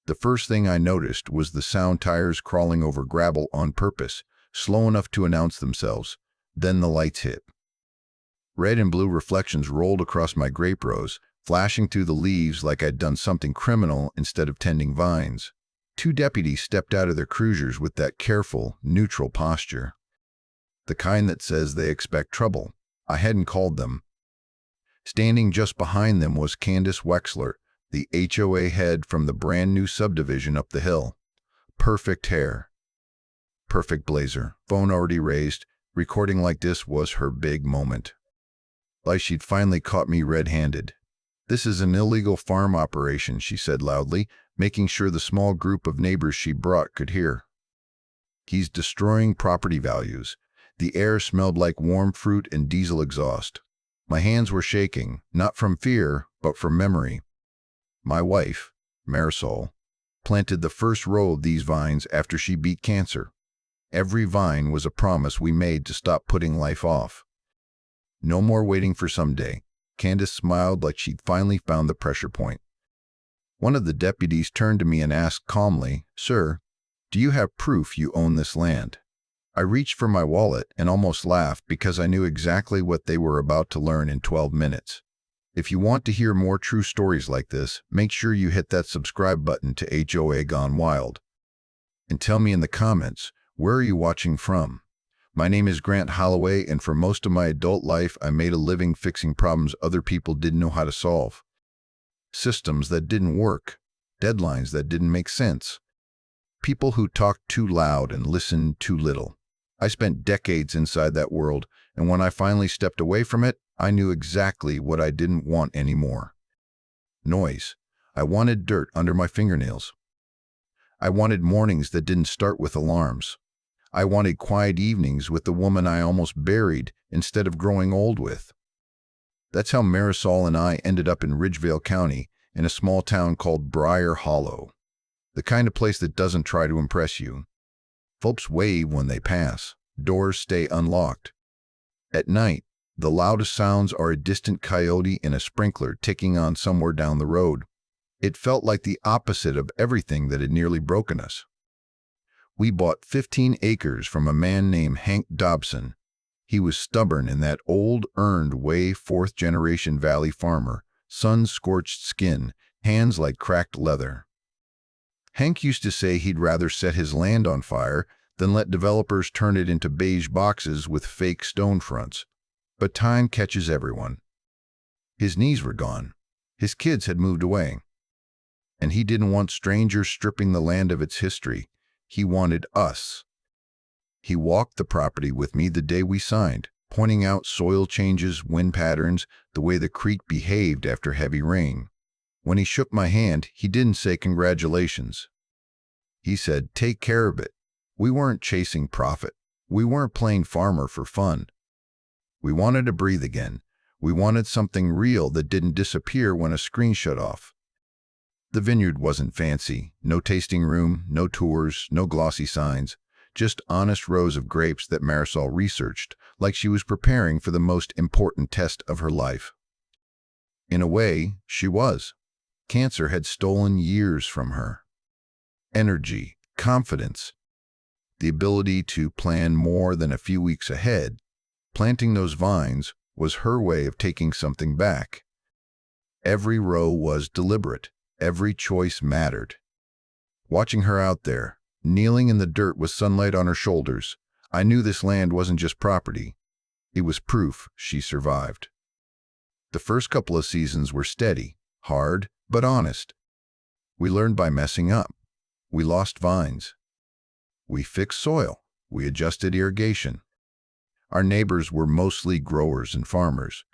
The first thing I noticed was the sound tires crawling over gravel on purpose, slow enough to announce themselves. Then the lights hit. Red and blue reflections rolled across my grape rows, flashing through the leaves like I'd done something criminal instead of tending vines. Two deputies stepped out of their cruisers with that careful, neutral posture. The kind that says they expect trouble. I hadn't called them. Standing just behind them was Candace Wexler, the HOA head from the brand-new subdivision up the hill. Perfect hair. Perfect blazer. Phone already raised. Recording like this was her big moment. Like she'd finally caught me red-handed. "This is an illegal farm operation," she said loudly, making sure the small group of neighbors she brought could hear. "He's destroying property values." The air smelled like warm fruit and diesel exhaust. My hands were shaking, not from fear, but from memory. My wife, Marisol, planted the first row of these vines after she beat cancer. Every vine was a promise we made to stop putting life off. No more waiting for someday. Candace smiled like she'd finally found the pressure point. One of the deputies turned to me and asked calmly, "Sir, do you have proof you own this land?" I reached for my wallet and almost laughed because I knew exactly what they were about to learn in 12 minutes. If you want to hear more true stories like this, make sure you hit that subscribe button to HOA Gone Wild. And tell me in the comments, where are you watching from? My name is Grant Holloway, and for most of my adult life, I made a living fixing problems other people didn't know how to solve. Systems that didn't work, deadlines that didn't make sense, people who talked too loud and listened too little. I spent decades inside that world, and when I finally stepped away from it, I knew exactly what I didn't want anymore. Noise. I wanted dirt under my fingernails. I wanted mornings that didn't start with alarms. I wanted quiet evenings with the woman I almost buried instead of growing old with. That's how Marisol and I ended up in Ridgevale County, in a small town called Briar Hollow. The kind of place that doesn't try to impress you. Folks wave when they pass. Doors stay unlocked. At night, the loudest sounds are a distant coyote and a sprinkler ticking on somewhere down the road. It felt like the opposite of everything that had nearly broken us. We bought 15 acres from a man named Hank Dobson. He was stubborn in that old, earned way, fourth-generation valley farmer, sun-scorched skin, hands like cracked leather. Hank used to say he'd rather set his land on fire than let developers turn it into beige boxes with fake stone fronts. But time catches everyone. His knees were gone. His kids had moved away. And he didn't want strangers stripping the land of its history. He wanted us. He walked the property with me the day we signed, pointing out soil changes, wind patterns, the way the creek behaved after heavy rain. When he shook my hand, he didn't say congratulations. He said, "Take care of it." We weren't chasing profit. We weren't playing farmer for fun. We wanted to breathe again. We wanted something real that didn't disappear when a screen shut off. The vineyard wasn't fancy. No tasting room, no tours, no glossy signs. Just honest rows of grapes that Marisol researched, like she was preparing for the most important test of her life. In a way, she was. Cancer had stolen years from her. Energy, confidence, the ability to plan more than a few weeks ahead. Planting those vines was her way of taking something back. Every row was deliberate. Every choice mattered. Watching her out there, kneeling in the dirt with sunlight on her shoulders, I knew this land wasn't just property. It was proof she survived. The first couple of seasons were steady, hard, but honest. We learned by messing up. We lost vines. We fixed soil. We adjusted irrigation. Our neighbors were mostly growers and farmers,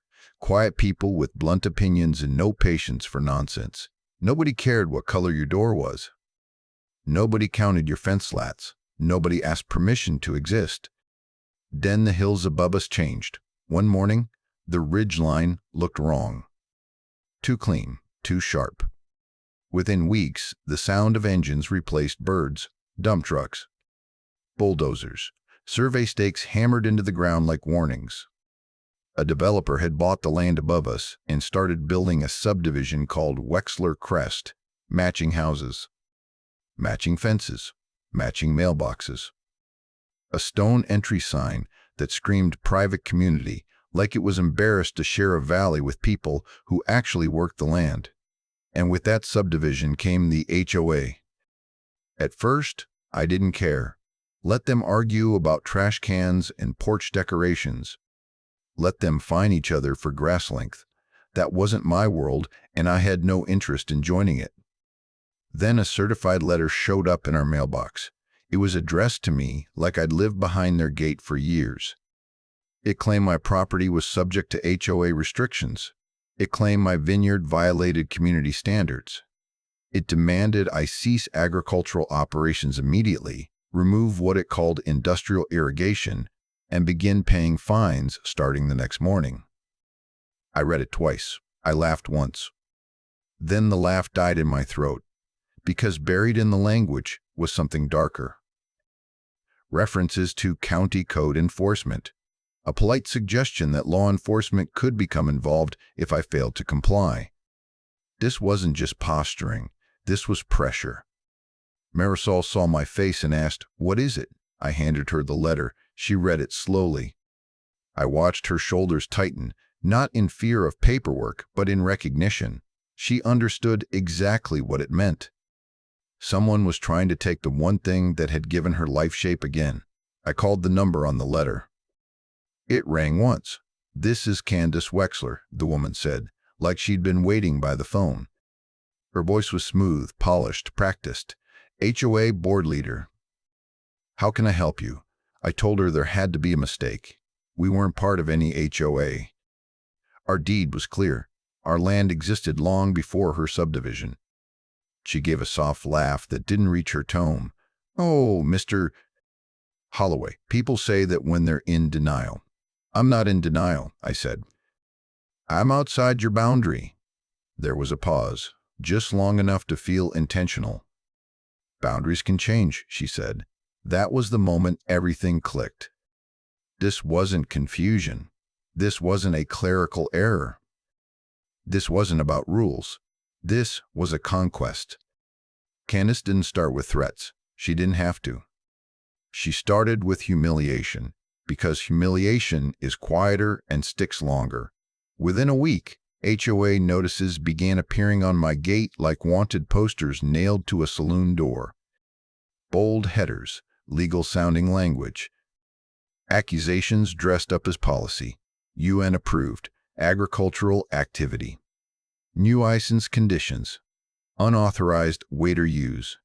quiet people with blunt opinions and no patience for nonsense. Nobody cared what color your door was. Nobody counted your fence slats. Nobody asked permission to exist. Then the hills above us changed. One morning, the ridge line looked wrong. Too clean, too sharp. Within weeks, the sound of engines replaced birds, dump trucks, bulldozers. Survey stakes hammered into the ground like warnings. A developer had bought the land above us and started building a subdivision called Wexler Crest, matching houses. matching fences, matching mailboxes. A stone entry sign that screamed private community, like it was embarrassed to share a valley with people who actually worked the land. And with that subdivision came the HOA. At first, I didn't care. Let them argue about trash cans and porch decorations. Let them fine each other for grass length. That wasn't my world, and I had no interest in joining it. Then a certified letter showed up in our mailbox. It was addressed to me like I'd lived behind their gate for years. It claimed my property was subject to HOA restrictions. It claimed my vineyard violated community standards. It demanded I cease agricultural operations immediately, remove what it called industrial irrigation, and begin paying fines starting the next morning. I read it twice. I laughed once. Then the laugh died in my throat, because buried in the language was something darker. References to county code enforcement, a polite suggestion that law enforcement could become involved if I failed to comply. This wasn't just posturing. This was pressure. Marisol saw my face and asked, "What is it?" I handed her the letter. She read it slowly. I watched her shoulders tighten, not in fear of paperwork, but in recognition. She understood exactly what it meant. Someone was trying to take the one thing that had given her life shape again. I called the number on the letter. It rang once. "This is Candace Wexler," the woman said, like she'd been waiting by the phone. Her voice was smooth, polished, practiced. "HOA board leader." "How can I help you?" I told her there had to be a mistake. We weren't part of any HOA. Our deed was clear. Our land existed long before her subdivision. She gave a soft laugh that didn't reach her tone. "Oh, Mr. Holloway, people say that when they're in denial." "I'm not in denial," I said. "I'm outside your boundary." There was a pause, just long enough to feel intentional. "Boundaries can change," she said. That was the moment everything clicked. This wasn't confusion. This wasn't a clerical error. This wasn't about rules. This was a conquest. Candace didn't start with threats. She didn't have to. She started with humiliation, because humiliation is quieter and sticks longer. Within a week, HOA notices began appearing on my gate like wanted posters nailed to a saloon door. Bold headers, legal-sounding language. Accusations dressed up as policy. UN approved. Agricultural activity. New license conditions. Unauthorized waiter use.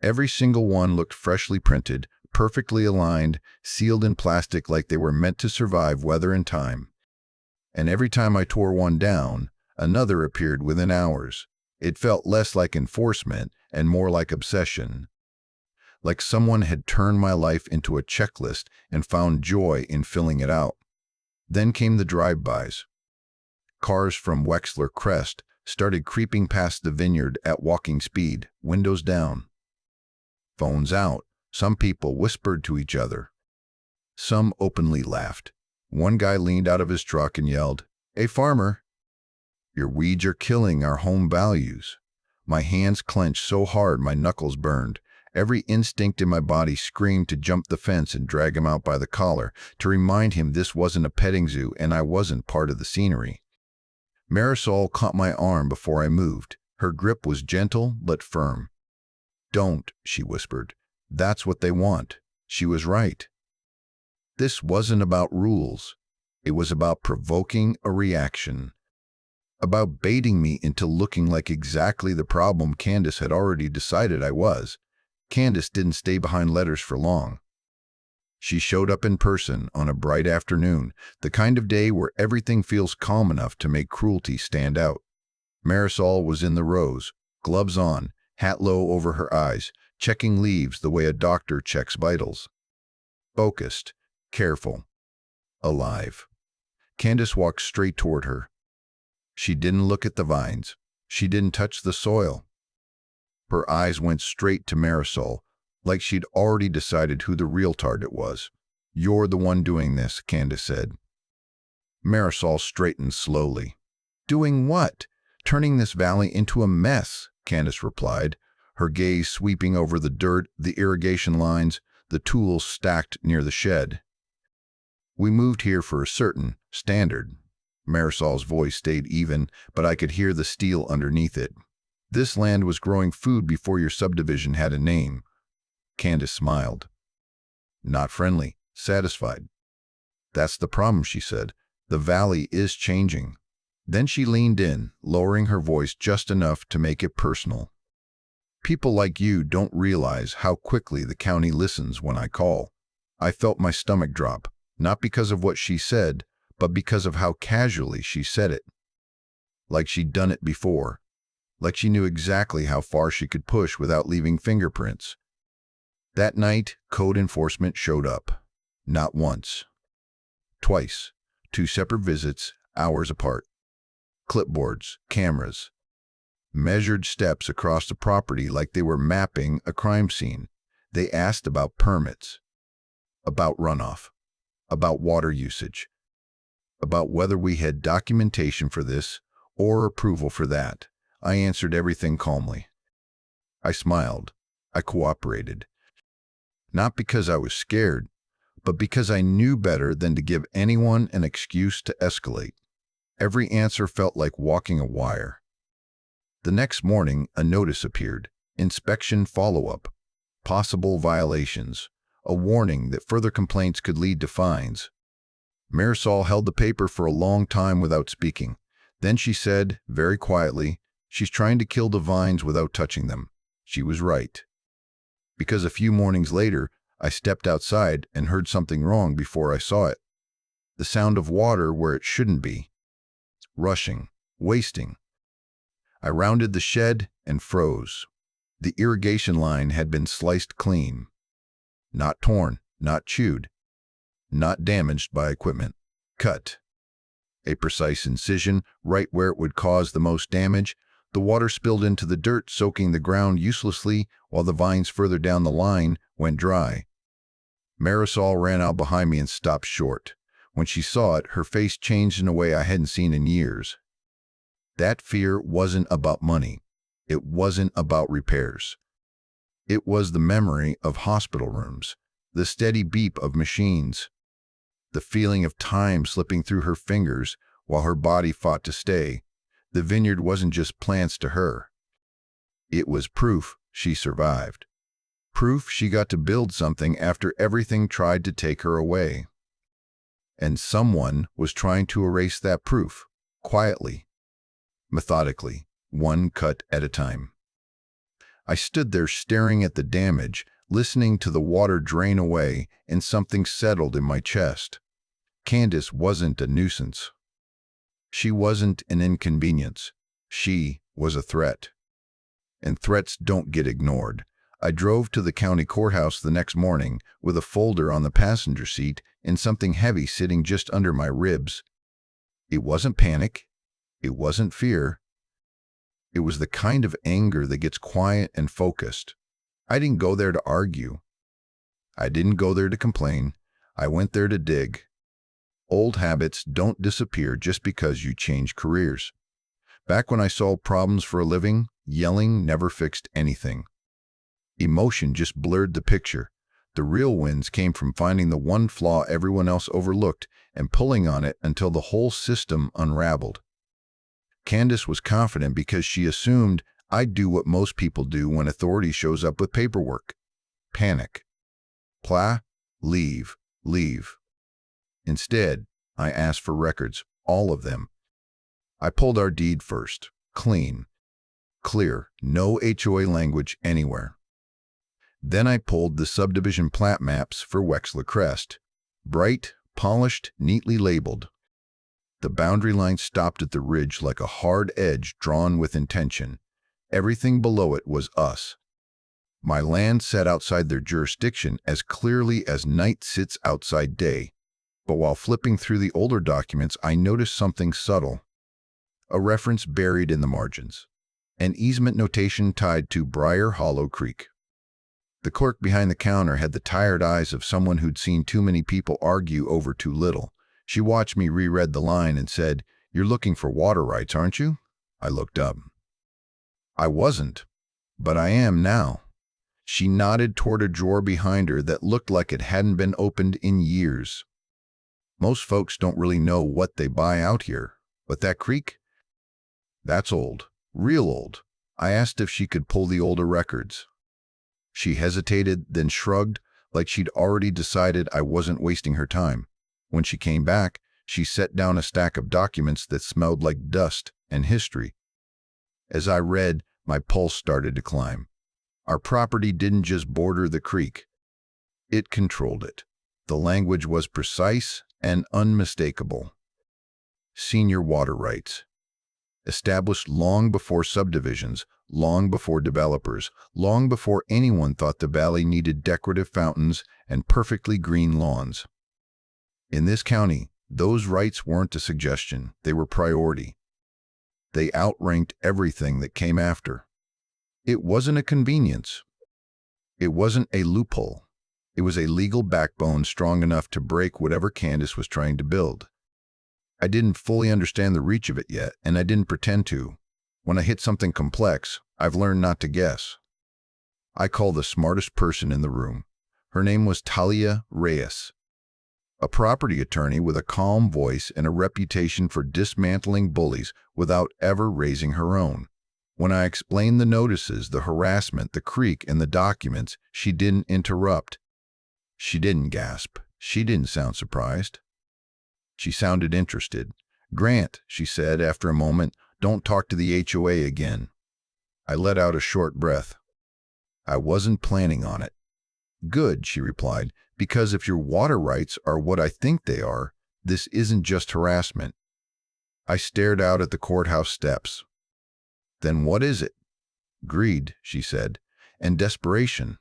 Every single one looked freshly printed, perfectly aligned, sealed in plastic like they were meant to survive weather and time. And every time I tore one down, another appeared within hours. It felt less like enforcement and more like obsession. Like someone had turned my life into a checklist and found joy in filling it out. Then came the drive-bys. Cars from Wexler Crest started creeping past the vineyard at walking speed, windows down. Phones out. Some people whispered to each other. Some openly laughed. One guy leaned out of his truck and yelled, "Hey, farmer, your weeds are killing our home values." My hands clenched so hard my knuckles burned. Every instinct in my body screamed to jump the fence and drag him out by the collar, to remind him this wasn't a petting zoo and I wasn't part of the scenery. Marisol caught my arm before I moved. Her grip was gentle but firm. "Don't," she whispered. "That's what they want." She was right. This wasn't about rules. It was about provoking a reaction. About baiting me into looking like exactly the problem Candace had already decided I was. Candace didn't stay behind letters for long. She showed up in person on a bright afternoon, the kind of day where everything feels calm enough to make cruelty stand out. Marisol was in the rows, gloves on, hat low over her eyes, checking leaves the way a doctor checks vitals. Focused, careful, alive. Candace walked straight toward her. She didn't look at the vines. She didn't touch the soil. Her eyes went straight to Marisol, like she'd already decided who the real target was. "You're the one doing this," Candace said. Marisol straightened slowly. "Doing what?" "Turning this valley into a mess," Candace replied. her gaze sweeping over the dirt, the irrigation lines, the tools stacked near the shed. "We moved here for a certain standard." Marisol's voice stayed even, but I could hear the steel underneath it. "This land was growing food before your subdivision had a name." Candace smiled. Not friendly, satisfied. "That's the problem," she said. "The valley is changing." Then she leaned in, lowering her voice just enough to make it personal. "People like you don't realize how quickly the county listens when I call." I felt my stomach drop, not because of what she said, but because of how casually she said it. Like she'd done it before. Like she knew exactly how far she could push without leaving fingerprints. That night, code enforcement showed up. Not once. Twice. 2 separate visits, hours apart. Clipboards, cameras. Measured steps across the property like they were mapping a crime scene. They asked about permits. About runoff. About water usage. About whether we had documentation for this or approval for that. I answered everything calmly. I smiled. I cooperated. Not because I was scared, but because I knew better than to give anyone an excuse to escalate. Every answer felt like walking a wire. The next morning, a notice appeared. Inspection follow-up. Possible violations. A warning that further complaints could lead to fines. Marisol held the paper for a long time without speaking. Then she said, very quietly, "She's trying to kill the vines without touching them." She was right. Because a few mornings later, I stepped outside and heard something wrong before I saw it. The sound of water where it shouldn't be. Rushing. Wasting. I rounded the shed and froze. The irrigation line had been sliced clean. Not torn, not chewed, not damaged by equipment. Cut. A precise incision right where it would cause the most damage. The water spilled into the dirt, soaking the ground uselessly, while the vines further down the line went dry. Marisol ran out behind me and stopped short. When she saw it, her face changed in a way I hadn't seen in years. That fear wasn't about money. It wasn't about repairs. It was the memory of hospital rooms, the steady beep of machines, the feeling of time slipping through her fingers while her body fought to stay. The vineyard wasn't just plants to her. It was proof she survived. Proof she got to build something after everything tried to take her away. And someone was trying to erase that proof, quietly, methodically, one cut at a time. I stood there staring at the damage, listening to the water drain away, and something settled in my chest. Candace wasn't a nuisance. She wasn't an inconvenience. She was a threat. And threats don't get ignored. I drove to the county courthouse the next morning with a folder on the passenger seat and something heavy sitting just under my ribs. It wasn't panic. It wasn't fear. It was the kind of anger that gets quiet and focused. I didn't go there to argue. I didn't go there to complain. I went there to dig. Old habits don't disappear just because you change careers. Back when I solved problems for a living, yelling never fixed anything. Emotion just blurred the picture. The real wins came from finding the one flaw everyone else overlooked and pulling on it until the whole system unraveled. Candace was confident because she assumed I'd do what most people do when authority shows up with paperwork. Panic. Plah, leave, leave. Instead, I asked for records, all of them. I pulled our deed first. Clean. Clear. No HOA language anywhere. Then I pulled the subdivision plat maps for Wexler Crest. Bright, polished, neatly labeled. The boundary line stopped at the ridge like a hard edge drawn with intention. Everything below it was us. My land sat outside their jurisdiction as clearly as night sits outside day. But while flipping through the older documents, I noticed something subtle. A reference buried in the margins. An easement notation tied to Briar Hollow Creek. The clerk behind the counter had the tired eyes of someone who'd seen too many people argue over too little. She watched me reread the line and said, "You're looking for water rights, aren't you?" I looked up. I wasn't. But I am now. She nodded toward a drawer behind her that looked like it hadn't been opened in years. Most folks don't really know what they buy out here, but that creek? That's old, real old. I asked if she could pull the older records. She hesitated, then shrugged, like she'd already decided I wasn't wasting her time. When she came back, she set down a stack of documents that smelled like dust and history. As I read, my pulse started to climb. Our property didn't just border the creek. It controlled it. The language was precise and unmistakable. Senior water rights. Established long before subdivisions, long before developers, long before anyone thought the valley needed decorative fountains and perfectly green lawns. In this county, those rights weren't a suggestion, they were priority. They outranked everything that came after. It wasn't a convenience. It wasn't a loophole. It was a legal backbone strong enough to break whatever Candace was trying to build. I didn't fully understand the reach of it yet, and I didn't pretend to. When I hit something complex, I've learned not to guess. I called the smartest person in the room. Her name was Talia Reyes, a property attorney with a calm voice and a reputation for dismantling bullies without ever raising her own. When I explained the notices, the harassment, the creek, and the documents, she didn't interrupt. She didn't gasp. She didn't sound surprised. She sounded interested. "Grant," she said after a moment, "don't talk to the HOA again." I let out a short breath. I wasn't planning on it. "Good," she replied, "because if your water rights are what I think they are, this isn't just harassment." I stared out at the courthouse steps. "Then what is it?" "Greed," she said, "and desperation.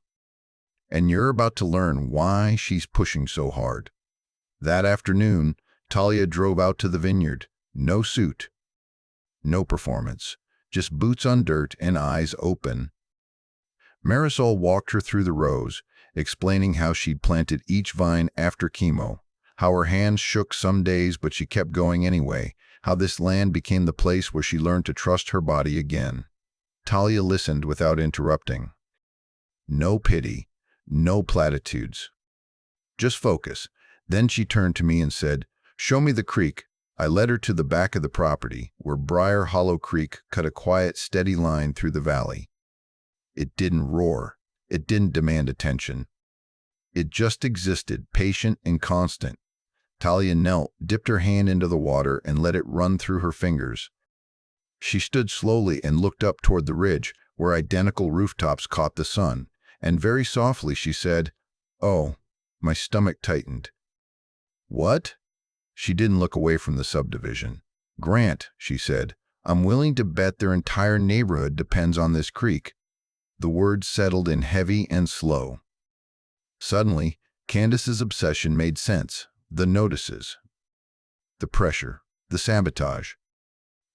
And you're about to learn why she's pushing so hard." That afternoon, Talia drove out to the vineyard. No suit, no performance, just boots on dirt and eyes open. Marisol walked her through the rows, explaining how she'd planted each vine after chemo, how her hands shook some days but she kept going anyway, how this land became the place where she learned to trust her body again. Talia listened without interrupting. No pity, no platitudes. Just focus. Then she turned to me and said, "Show me the creek." I led her to the back of the property, where Briar Hollow Creek cut a quiet, steady line through the valley. It didn't roar. It didn't demand attention. It just existed, patient and constant. Talia knelt, dipped her hand into the water, and let it run through her fingers. She stood slowly and looked up toward the ridge, where identical rooftops caught the sun, and very softly she said, "Oh." My stomach tightened. "What?" She didn't look away from the subdivision. "Grant," she said, "I'm willing to bet their entire neighborhood depends on this creek." The words settled in heavy and slow. Suddenly, Candace's obsession made sense. The notices, the pressure, the sabotage.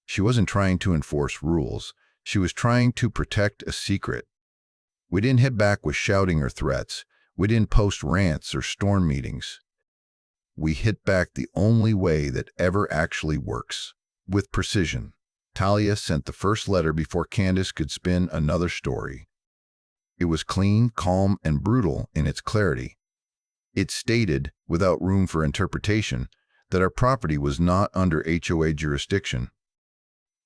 She wasn't trying to enforce rules. She was trying to protect a secret. We didn't hit back with shouting or threats. We didn't post rants or storm meetings. We hit back the only way that ever actually works, with precision. Talia sent the first letter before Candace could spin another story. It was clean, calm, and brutal in its clarity. It stated, without room for interpretation, that our property was not under HOA jurisdiction,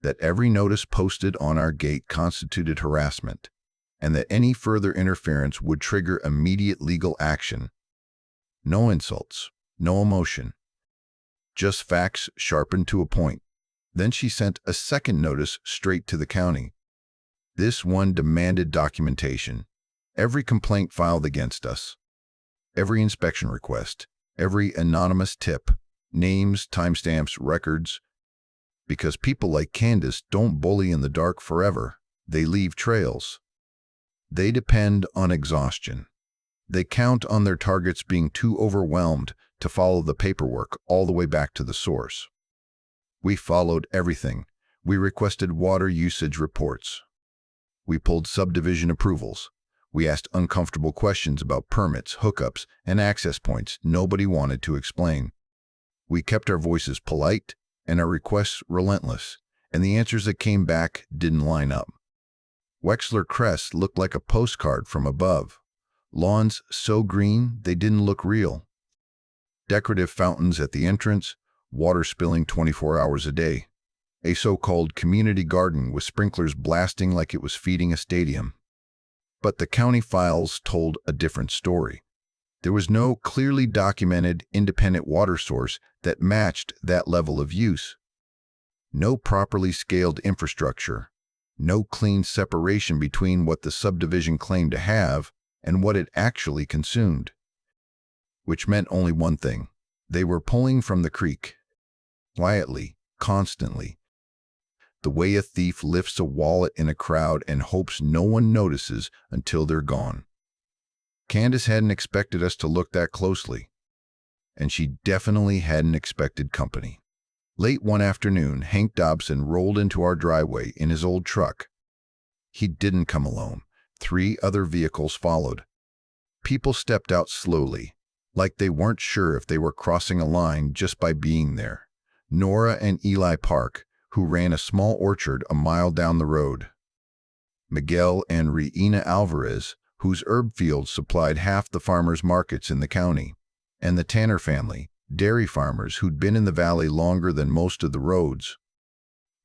that every notice posted on our gate constituted harassment, and that any further interference would trigger immediate legal action. No insults, no emotion, just facts sharpened to a point. Then she sent a second notice straight to the county. This one demanded documentation. Every complaint filed against us, every inspection request, every anonymous tip, names, timestamps, records. Because people like Candace don't bully in the dark forever. They leave trails. They depend on exhaustion. They count on their targets being too overwhelmed to follow the paperwork all the way back to the source. We followed everything. We requested water usage reports. We pulled subdivision approvals. We asked uncomfortable questions about permits, hookups, and access points nobody wanted to explain. We kept our voices polite and our requests relentless, and the answers that came back didn't line up. Wexler Crest looked like a postcard from above. Lawns so green they didn't look real. Decorative fountains at the entrance, water spilling 24 hours a day. A so-called community garden with sprinklers blasting like it was feeding a stadium. But the county files told a different story. There was no clearly documented independent water source that matched that level of use. No properly scaled infrastructure. No clean separation between what the subdivision claimed to have and what it actually consumed. Which meant only one thing. They were pulling from the creek. Quietly, constantly. The way a thief lifts a wallet in a crowd and hopes no one notices until they're gone. Candace hadn't expected us to look that closely. And she definitely hadn't expected company. Late one afternoon, Hank Dobson rolled into our driveway in his old truck. He didn't come alone. 3 other vehicles followed. People stepped out slowly, like they weren't sure if they were crossing a line just by being there. Nora and Eli Park, who ran a small orchard a mile down the road. Miguel and Reina Alvarez, whose herb fields supplied half the farmers' markets in the county. And the Tanner family, dairy farmers who'd been in the valley longer than most of the roads.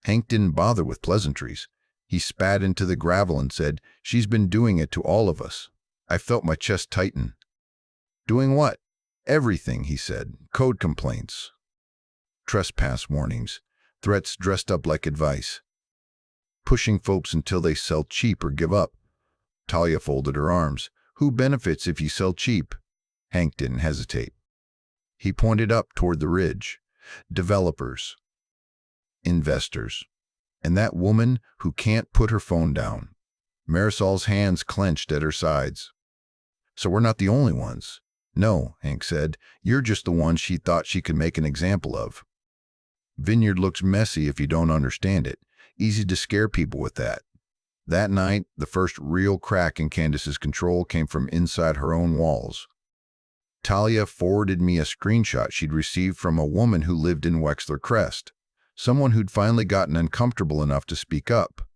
Hank didn't bother with pleasantries. He spat into the gravel and said, "She's been doing it to all of us." I felt my chest tighten. "Doing what?" "Everything," he said. "Code complaints, trespass warnings, threats dressed up like advice. Pushing folks until they sell cheap or give up." Talia folded her arms. "Who benefits if you sell cheap?" Hank didn't hesitate. He pointed up toward the ridge. "Developers. Investors. And that woman who can't put her phone down." Marisol's hands clenched at her sides. "So we're not the only ones." "No," Hank said. "You're just the one she thought she could make an example of. Vineyard looks messy if you don't understand it. Easy to scare people with that." That night, the first real crack in Candace's control came from inside her own walls. Talia forwarded me a screenshot she'd received from a woman who lived in Wexler Crest, someone who'd finally gotten uncomfortable enough to speak up.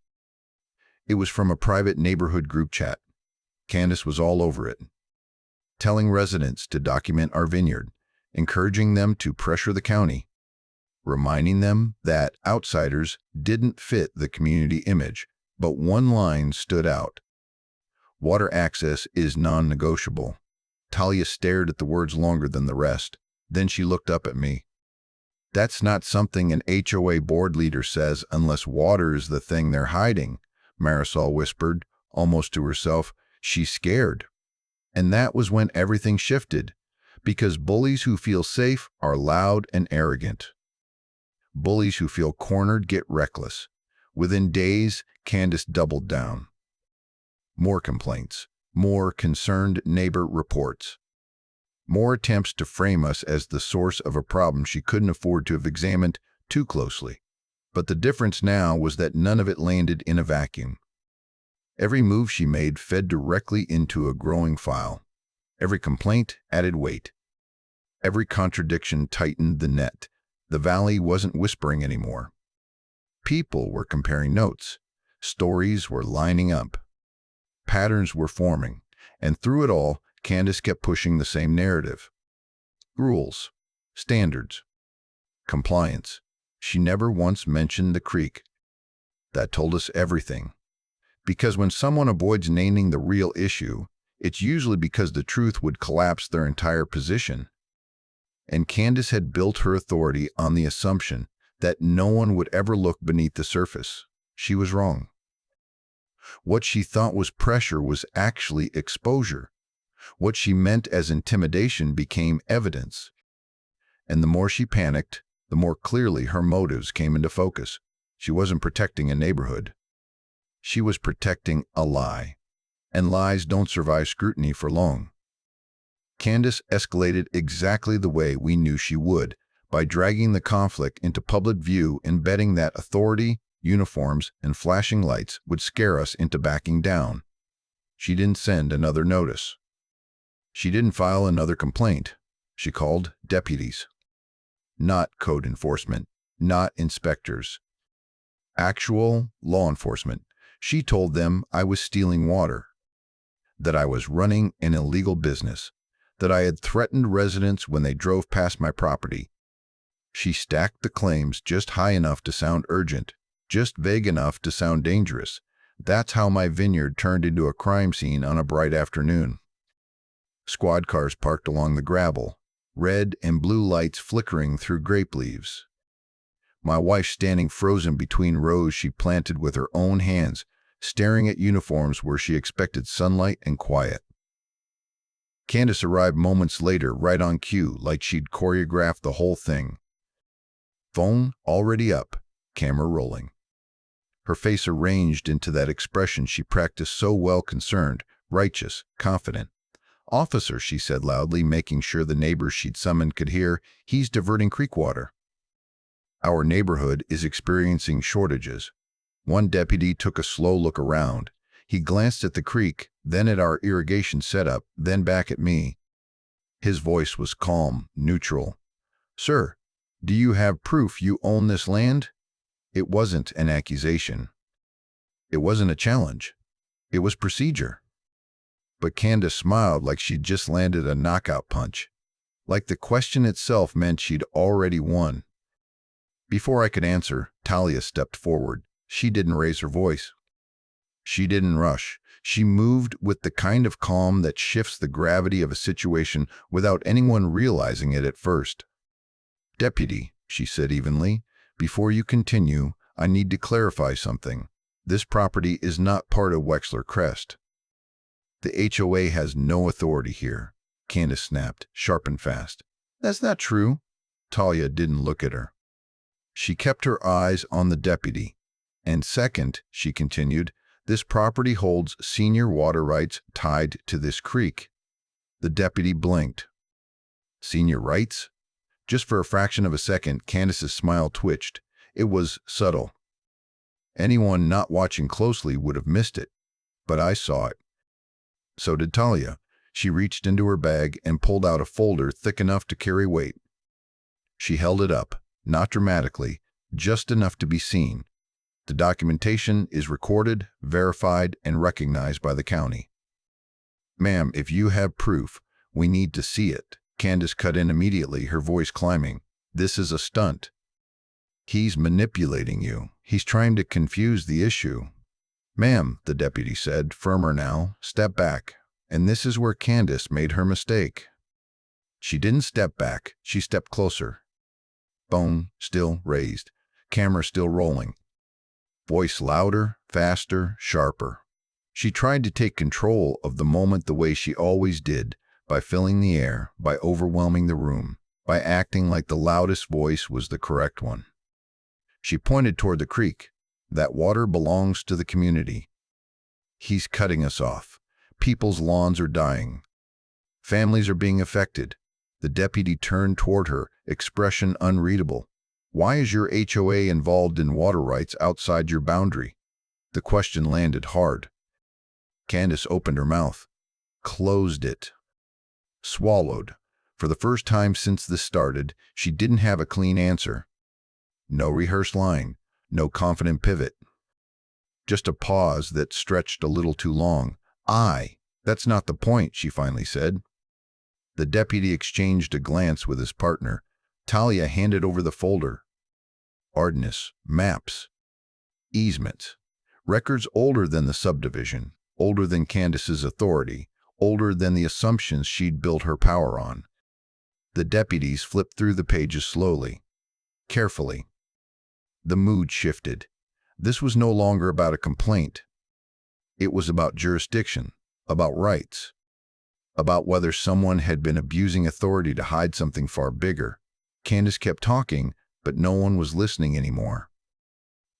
It was from a private neighborhood group chat. Candace was all over it, telling residents to document our vineyard, encouraging them to pressure the county, reminding them that outsiders didn't fit the community image, but one line stood out. "Water access is non-negotiable." Talia stared at the words longer than the rest. Then she looked up at me. "That's not something an HOA board leader says unless water is the thing they're hiding," Marisol whispered, almost to herself. "She's scared." And that was when everything shifted, because bullies who feel safe are loud and arrogant. Bullies who feel cornered get reckless. Within days, Candace doubled down. More complaints. More concerned neighbor reports. More attempts to frame us as the source of a problem she couldn't afford to have examined too closely. But the difference now was that none of it landed in a vacuum. Every move she made fed directly into a growing file. Every complaint added weight. Every contradiction tightened the net. The valley wasn't whispering anymore. People were comparing notes. Stories were lining up. Patterns were forming, and through it all, Candace kept pushing the same narrative. Rules, standards, compliance. She never once mentioned the creek. That told us everything. Because when someone avoids naming the real issue, it's usually because the truth would collapse their entire position. And Candace had built her authority on the assumption that no one would ever look beneath the surface. She was wrong. What she thought was pressure was actually exposure. What she meant as intimidation became evidence. And the more she panicked, the more clearly her motives came into focus. She wasn't protecting a neighborhood. She was protecting a lie. And lies don't survive scrutiny for long. Candace escalated exactly the way we knew she would, by dragging the conflict into public view and betting that authority, uniforms, and flashing lights would scare us into backing down. She didn't send another notice. She didn't file another complaint. She called deputies. Not code enforcement, not inspectors. Actual law enforcement. She told them I was stealing water, that I was running an illegal business, that I had threatened residents when they drove past my property. She stacked the claims just high enough to sound urgent, just vague enough to sound dangerous. That's how my vineyard turned into a crime scene on a bright afternoon. Squad cars parked along the gravel, red and blue lights flickering through grape leaves. My wife standing frozen between rows she planted with her own hands, staring at uniforms where she expected sunlight and quiet. Candace arrived moments later, right on cue, like she'd choreographed the whole thing. Phone already up, camera rolling. Her face arranged into that expression she practiced so well, concerned, righteous, confident. "Officer," she said loudly, making sure the neighbors she'd summoned could hear, "he's diverting creek water. Our neighborhood is experiencing shortages." One deputy took a slow look around. He glanced at the creek, then at our irrigation setup, then back at me. His voice was calm, neutral. "Sir, do you have proof you own this land?" It wasn't an accusation. It wasn't a challenge. It was procedure. But Candace smiled like she'd just landed a knockout punch, like the question itself meant she'd already won. Before I could answer, Talia stepped forward. She didn't raise her voice. She didn't rush. She moved with the kind of calm that shifts the gravity of a situation without anyone realizing it at first. "Deputy," she said evenly, "before you continue, I need to clarify something. This property is not part of Wexler Crest. The HOA has no authority here," Candace snapped, sharp and fast. "That's not true." Talia didn't look at her. She kept her eyes on the deputy. "And second," she continued, "this property holds senior water rights tied to this creek." The deputy blinked. "Senior rights?" Just for a fraction of a second, Candace's smile twitched. It was subtle. Anyone not watching closely would have missed it, but I saw it. So did Talia. She reached into her bag and pulled out a folder thick enough to carry weight. She held it up, not dramatically, just enough to be seen. "The documentation is recorded, verified, and recognized by the county." "Ma'am, if you have proof, we need to see it." Candace cut in immediately, her voice climbing. "This is a stunt. He's manipulating you. He's trying to confuse the issue." "Ma'am," the deputy said, firmer now, "step back." And this is where Candace made her mistake. She didn't step back, she stepped closer. Phone still raised, camera still rolling. Voice louder, faster, sharper. She tried to take control of the moment the way she always did, by filling the air, by overwhelming the room, by acting like the loudest voice was the correct one. She pointed toward the creek. "That water belongs to the community. He's cutting us off. People's lawns are dying. Families are being affected." The deputy turned toward her, expression unreadable. "Why is your HOA involved in water rights outside your boundary?" The question landed hard. Candace opened her mouth, closed it, swallowed. For the first time since this started, she didn't have a clean answer. No rehearsed line, no confident pivot. Just a pause that stretched a little too long. "That's not the point," she finally said. The deputy exchanged a glance with his partner. Talia handed over the folder. Ordinance, maps, easements, records older than the subdivision, older than Candace's authority, older than the assumptions she'd built her power on. The deputies flipped through the pages slowly, carefully. The mood shifted. This was no longer about a complaint. It was about jurisdiction, about rights, about whether someone had been abusing authority to hide something far bigger. Candace kept talking, but no one was listening anymore.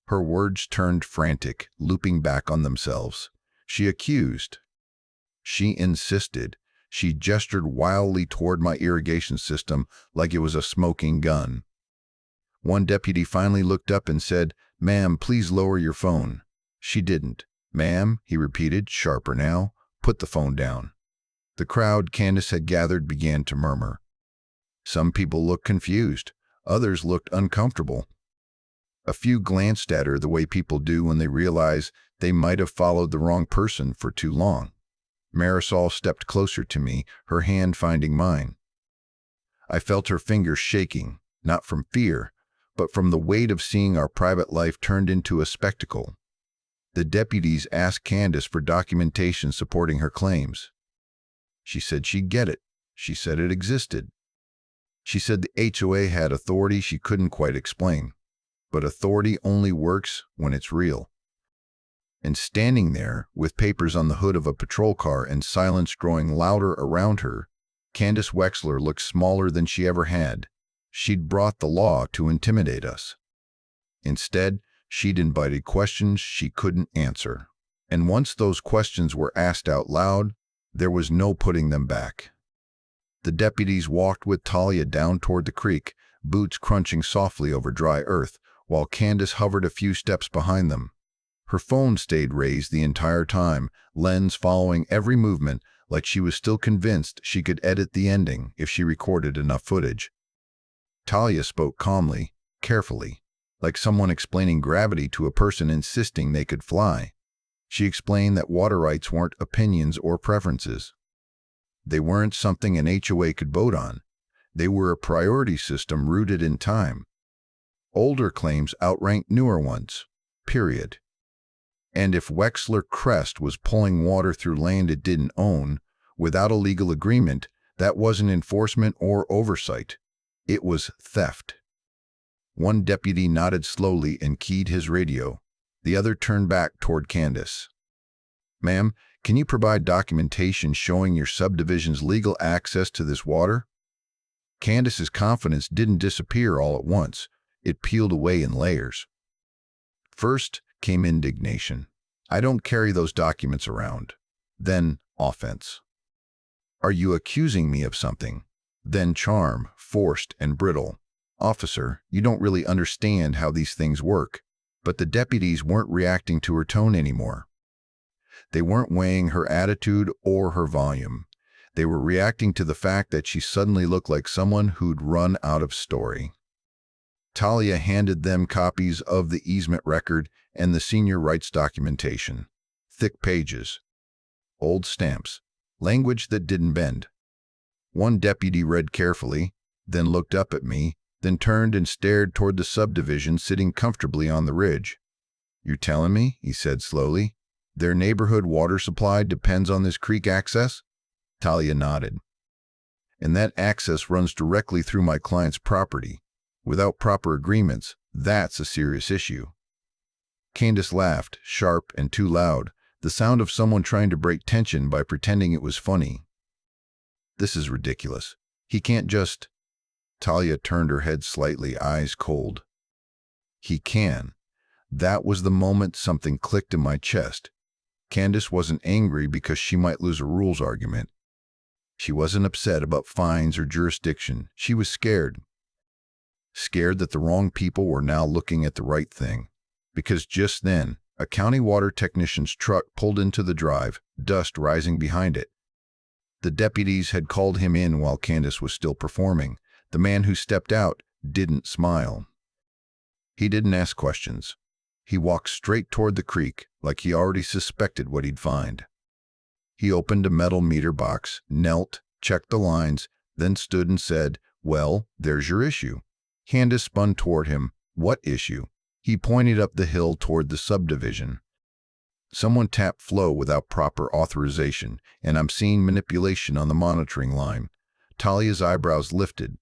Her words turned frantic, looping back on themselves. She accused. She insisted. She gestured wildly toward my irrigation system like it was a smoking gun. One deputy finally looked up and said, "Ma'am, please lower your phone." She didn't. "Ma'am," he repeated, sharper now, "put the phone down." The crowd Candace had gathered began to murmur. Some people looked confused. Others looked uncomfortable. A few glanced at her the way people do when they realize they might have followed the wrong person for too long. Marisol stepped closer to me, her hand finding mine. I felt her fingers shaking, not from fear, but from the weight of seeing our private life turned into a spectacle. The deputies asked Candace for documentation supporting her claims. She said she'd get it. She said it existed. She said the HOA had authority she couldn't quite explain. But authority only works when it's real. And standing there, with papers on the hood of a patrol car and silence growing louder around her, Candace Wexler looked smaller than she ever had. She'd brought the law to intimidate us. Instead, she'd invited questions she couldn't answer. And once those questions were asked out loud, there was no putting them back. The deputies walked with Talia down toward the creek, boots crunching softly over dry earth, while Candace hovered a few steps behind them. Her phone stayed raised the entire time, lens following every movement, like she was still convinced she could edit the ending if she recorded enough footage. Talia spoke calmly, carefully, like someone explaining gravity to a person insisting they could fly. She explained that water rights weren't opinions or preferences. They weren't something an HOA could vote on. They were a priority system rooted in time. Older claims outranked newer ones, period. And if Wexler Crest was pulling water through land it didn't own, without a legal agreement, that wasn't enforcement or oversight. It was theft. One deputy nodded slowly and keyed his radio. The other turned back toward Candace. "Ma'am, can you provide documentation showing your subdivision's legal access to this water?" Candace's confidence didn't disappear all at once. It peeled away in layers. First came indignation. "I don't carry those documents around." Then offense. "Are you accusing me of something?" Then charm, forced and brittle. "Officer, you don't really understand how these things work." But the deputies weren't reacting to her tone anymore. They weren't weighing her attitude or her volume. They were reacting to the fact that she suddenly looked like someone who'd run out of story. Talia handed them copies of the easement record and the senior rights documentation. Thick pages. Old stamps. Language that didn't bend. One deputy read carefully, then looked up at me, then turned and stared toward the subdivision sitting comfortably on the ridge. "You're telling me," he said slowly, "their neighborhood water supply depends on this creek access?" Talia nodded. "And that access runs directly through my client's property. Without proper agreements, that's a serious issue." Candace laughed, sharp and too loud, the sound of someone trying to break tension by pretending it was funny. "This is ridiculous. He can't just—" Talia turned her head slightly, eyes cold. "He can." That was the moment something clicked in my chest. Candace wasn't angry because she might lose a rules argument. She wasn't upset about fines or jurisdiction. She was scared. Scared that the wrong people were now looking at the right thing. Because just then, a county water technician's truck pulled into the drive, dust rising behind it. The deputies had called him in while Candace was still performing. The man who stepped out didn't smile. He didn't ask questions. He walked straight toward the creek, like he already suspected what he'd find. He opened a metal meter box, knelt, checked the lines, then stood and said, "Well, there's your issue." Candace spun toward him. "What issue?" He pointed up the hill toward the subdivision. "Someone tapped flow without proper authorization, and I'm seeing manipulation on the monitoring line." Talia's eyebrows lifted.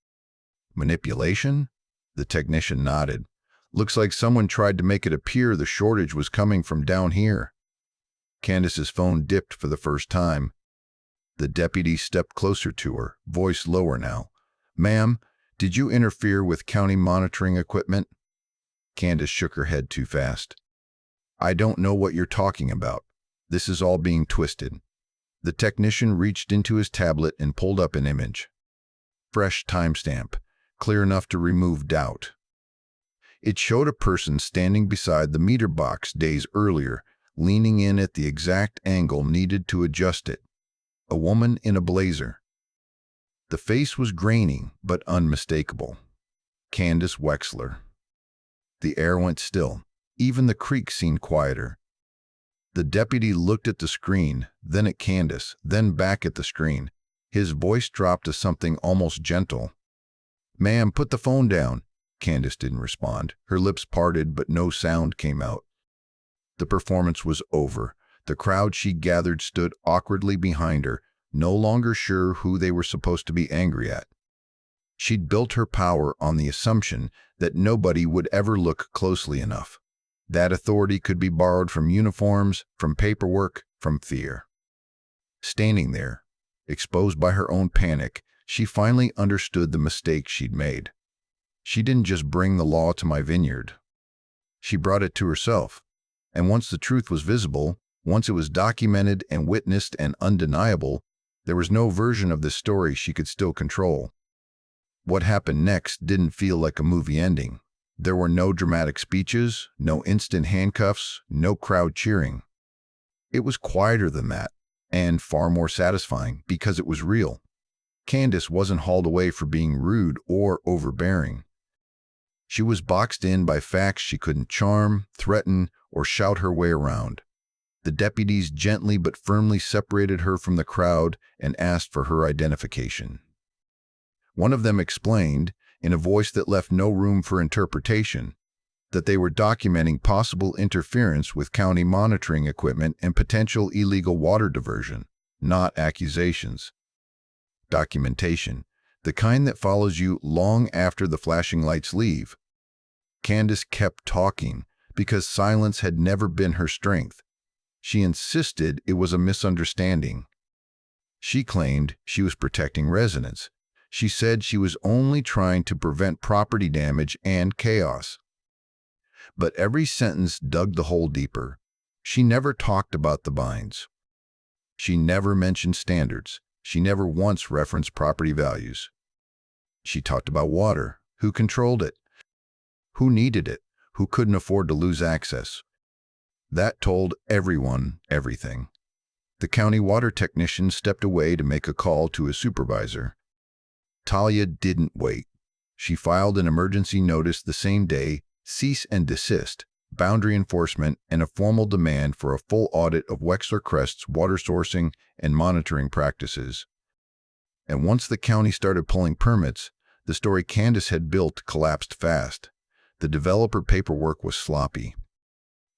"Manipulation?" The technician nodded. "Looks like someone tried to make it appear the shortage was coming from down here." Candace's phone dipped for the first time. The deputy stepped closer to her, voice lower now. "Ma'am, did you interfere with county monitoring equipment?" Candace shook her head too fast. "I don't know what you're talking about. This is all being twisted." The technician reached into his tablet and pulled up an image. Fresh timestamp, clear enough to remove doubt. It showed a person standing beside the meter box days earlier, leaning in at the exact angle needed to adjust it. A woman in a blazer. The face was grainy, but unmistakable. Candace Wexler. The air went still. Even the creek seemed quieter. The deputy looked at the screen, then at Candace, then back at the screen. His voice dropped to something almost gentle. "Ma'am, put the phone down." Candace didn't respond. Her lips parted, but no sound came out. The performance was over. The crowd she gathered stood awkwardly behind her, no longer sure who they were supposed to be angry at. She'd built her power on the assumption that nobody would ever look closely enough. That authority could be borrowed from uniforms, from paperwork, from fear. Standing there, exposed by her own panic, she finally understood the mistake she'd made. She didn't just bring the law to my vineyard. She brought it to herself. And once the truth was visible, once it was documented and witnessed and undeniable, there was no version of this story she could still control. What happened next didn't feel like a movie ending. There were no dramatic speeches, no instant handcuffs, no crowd cheering. It was quieter than that, and far more satisfying because it was real. Candace wasn't hauled away for being rude or overbearing. She was boxed in by facts she couldn't charm, threaten, or shout her way around. The deputies gently but firmly separated her from the crowd and asked for her identification. One of them explained, in a voice that left no room for interpretation, that they were documenting possible interference with county monitoring equipment and potential illegal water diversion, not accusations. Documentation, the kind that follows you long after the flashing lights leave. Candace kept talking because silence had never been her strength. She insisted it was a misunderstanding. She claimed she was protecting residents. She said she was only trying to prevent property damage and chaos. But every sentence dug the hole deeper. She never talked about the binds. She never mentioned standards. She never once referenced property values. She talked about water, who controlled it, who needed it, who couldn't afford to lose access. That told everyone everything. The county water technician stepped away to make a call to his supervisor. Talia didn't wait. She filed an emergency notice the same day, cease and desist, boundary enforcement, and a formal demand for a full audit of Wexler Crest's water sourcing and monitoring practices. And once the county started pulling permits, the story Candace had built collapsed fast. The developer paperwork was sloppy.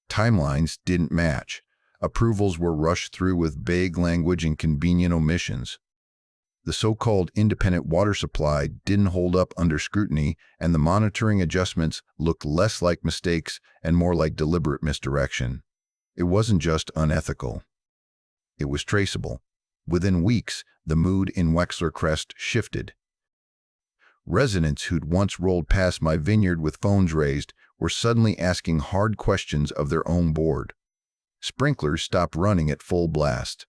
Timelines didn't match. Approvals were rushed through with vague language and convenient omissions. The so-called independent water supply didn't hold up under scrutiny, and the monitoring adjustments looked less like mistakes and more like deliberate misdirection. It wasn't just unethical. It was traceable. Within weeks, the mood in Wexler Crest shifted. Residents who'd once rolled past my vineyard with phones raised were suddenly asking hard questions of their own board. Sprinklers stopped running at full blast.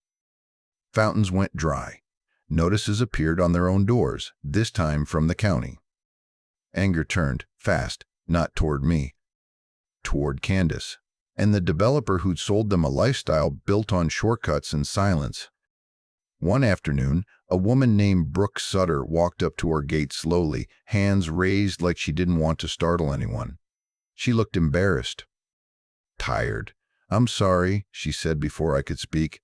Fountains went dry. Notices appeared on their own doors, this time from the county. Anger turned, fast, not toward me, toward Candace, and the developer who'd sold them a lifestyle built on shortcuts and silence. One afternoon, a woman named Brooke Sutter walked up to our gate slowly, hands raised like she didn't want to startle anyone. She looked embarrassed. Tired. "I'm sorry," she said before I could speak.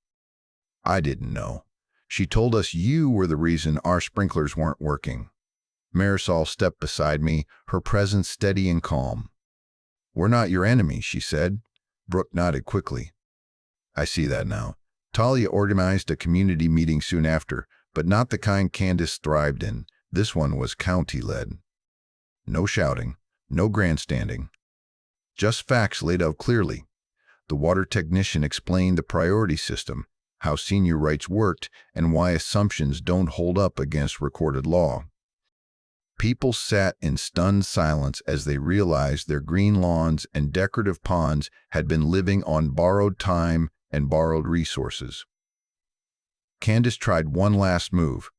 "I didn't know. She told us you were the reason our sprinklers weren't working." Marisol stepped beside me, her presence steady and calm. "We're not your enemy," she said. Brooke nodded quickly. "I see that now." Talia organized a community meeting soon after, but not the kind Candace thrived in. This one was county-led. No shouting, no grandstanding. Just facts laid out clearly. The water technician explained the priority system, how senior rights worked, and why assumptions don't hold up against recorded law. People sat in stunned silence as they realized their green lawns and decorative ponds had been living on borrowed time and borrowed resources. Candace tried one last move.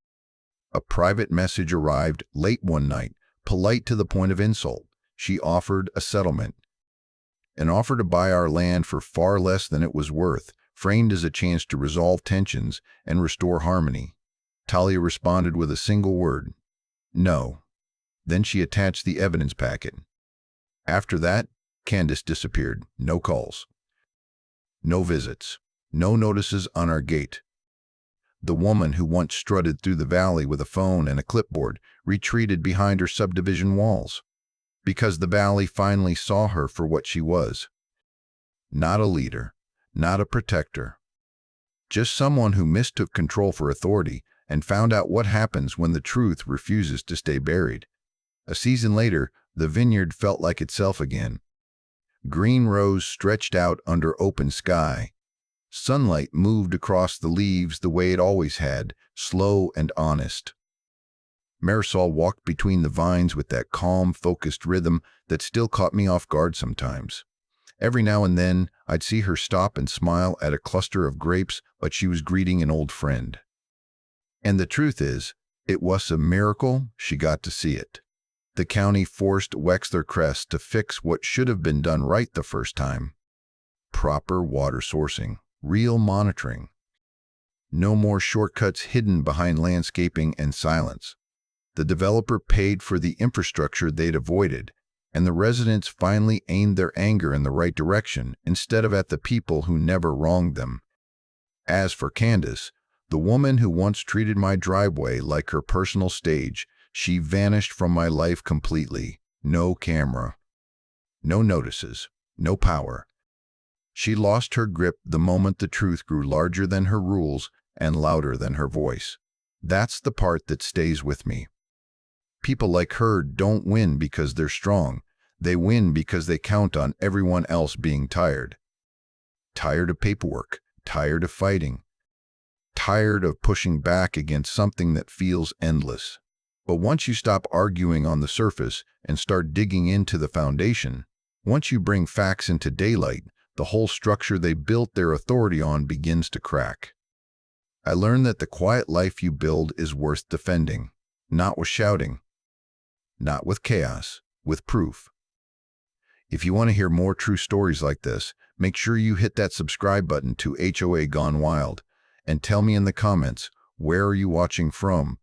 A private message arrived late one night, polite to the point of insult. She offered a settlement. An offer to buy our land for far less than it was worth, framed as a chance to resolve tensions and restore harmony. Talia responded with a single word: "No." Then she attached the evidence packet. After that, Candace disappeared. No calls, no visits, no notices on our gate. The woman who once strutted through the valley with a phone and a clipboard retreated behind her subdivision walls, because the valley finally saw her for what she was. Not a leader, not a protector, just someone who mistook control for authority and found out what happens when the truth refuses to stay buried. A season later, the vineyard felt like itself again. Green rows stretched out under open sky. Sunlight moved across the leaves the way it always had, slow and honest. Marisol walked between the vines with that calm, focused rhythm that still caught me off guard sometimes. Every now and then, I'd see her stop and smile at a cluster of grapes like she was greeting an old friend. And the truth is, it was a miracle she got to see it. The county forced Wexler Crest to fix what should have been done right the first time. Proper water sourcing, real monitoring. No more shortcuts hidden behind landscaping and silence. The developer paid for the infrastructure they'd avoided, and the residents finally aimed their anger in the right direction instead of at the people who never wronged them. As for Candace, the woman who once treated my driveway like her personal stage, she vanished from my life completely. No camera, no notices, no power. She lost her grip the moment the truth grew larger than her rules and louder than her voice. That's the part that stays with me. People like her don't win because they're strong. They win because they count on everyone else being tired. Tired of paperwork, tired of fighting, tired of pushing back against something that feels endless. But once you stop arguing on the surface and start digging into the foundation, once you bring facts into daylight, the whole structure they built their authority on begins to crack. I learned that the quiet life you build is worth defending, not with shouting, not with chaos, with proof. If you want to hear more true stories like this, make sure you hit that subscribe button to HOA Gone Wild, and tell me in the comments, where are you watching from?